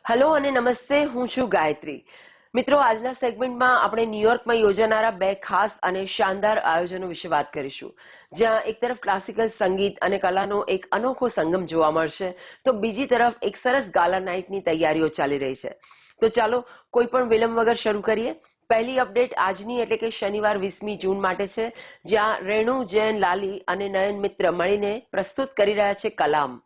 Hello અને નમસ્તે, હું છું ગાયત્રી. મિત્રો, આજના સેગમેન્ટમાં આપણે ન્યુયોર્કમાં યોજાનારા બે ખાસ અને શાનદાર આયોજનો વિશે વાત કરીશું, જ્યાં એક તરફ ક્લાસિકલ સંગીત અને કલાનો એક અનોખો સંગમ જોવા મળશે, તો બીજી તરફ એક સરસ ગાલા નાઇટની તૈયારીઓ ચાલી રહી છે. તો ચાલો કોઈ પણ વિલંબ વગર શરૂ કરીએ. પહેલી અપડેટ આજની એટલે કે શનિવાર 20મી જૂન માટે છે, જ્યાં રેણુ જૈન લાલી અને નયન મિત્ર મળીને પ્રસ્તુત કરી રહ્યા છે કલામ.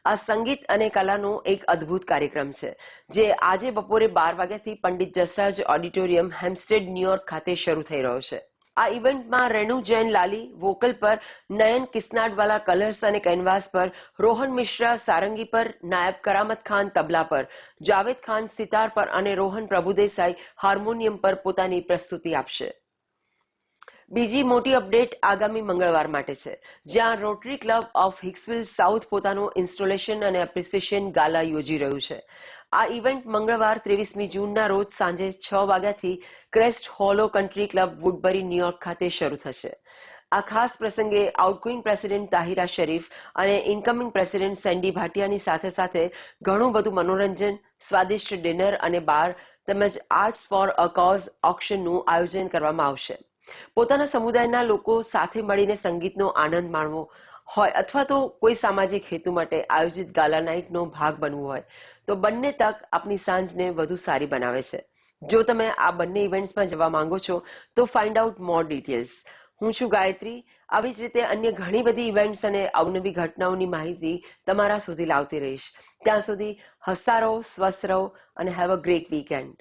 આ સંગીત અને કલાનો એક અદ્ભુત કાર્યક્રમ છે, જે આજે બપોરે 12 વાગ્યાથી પંડિત જસરાજ ઓડિટોરિયમ, હેમ્પસ્ટેડ, ન્યુયોર્ક ખાતે શરૂ થઈ રહ્યો છે. આ ઇવેન્ટમાં રેણુ જૈન લાલી વોકલ પર, નયન કિસ્નાડવાલા કલર્સ અને કેનવાસ પર, રોહન મિશ્રા સારંગી પર, નાયબ કરામત ખાન તબલા પર, જાવેદ ખાન સિતાર પર અને રોહન પ્રભુદેસાઈ હાર્મોનિયમ પર પોતાની પ્રસ્તુતિ આપશે. બીજી મોટી અપડેટ આગામી મંગળવાર માટે છે, જ્યાં રોટરી ક્લબ ઓફ હિક્સવિલ સાઉથ પોતાનું ઇન્સ્ટોલેશન અને એપ્રિસિએશન ગાલા યોજી રહ્યું છે. આ ઇવેન્ટ મંગળવાર 23મી જૂનના રોજ સાંજે 6 વાગ્યાથી Crest Hollow Country Club, Woodbury, New York ખાતે શરૂ થશે. આ ખાસ પ્રસંગે આઉટગોઈંગ પ્રેસિડેન્ટ તાહિરા શરીફ અને ઇનકમિંગ પ્રેસિડેન્ટ સેન્ડી ભાટિયાની સાથે સાથે ઘણું બધું મનોરંજન, સ્વાદિષ્ટ ડિનર અને બાર તેમજ આર્ટ્સ ફોર અ કોઝ ઓક્શનનું આયોજન કરવામાં આવશે. પોતાના સમુદાયના લોકો સાથે મળીને સંગીતનો આનંદ માણવો હોય અથવા તો કોઈ સામાજિક હેતુ માટે આયોજિત ગાલા નાઇટનો ભાગ બનવું હોય, તો બંને તક આપણી સાંજને વધુ સારી બનાવે છે. જો તમે આ બંને ઇવેન્ટ્સમાં જવા માંગો છો તો ફાઇન્ડ આઉટ મોર ડિટેલ્સ. હું છું ગાયત્રી. આવી જ રીતે અન્ય ઘણી બધી ઇવેન્ટ્સ અને અવનવી ઘટનાઓની માહિતી તમારા સુધી લાવતી રહીશ. ત્યાં સુધી હસતા રહો, સ્વસ્થ રહો અને હેવ અ ગ્રેટ વીકેન્ડ.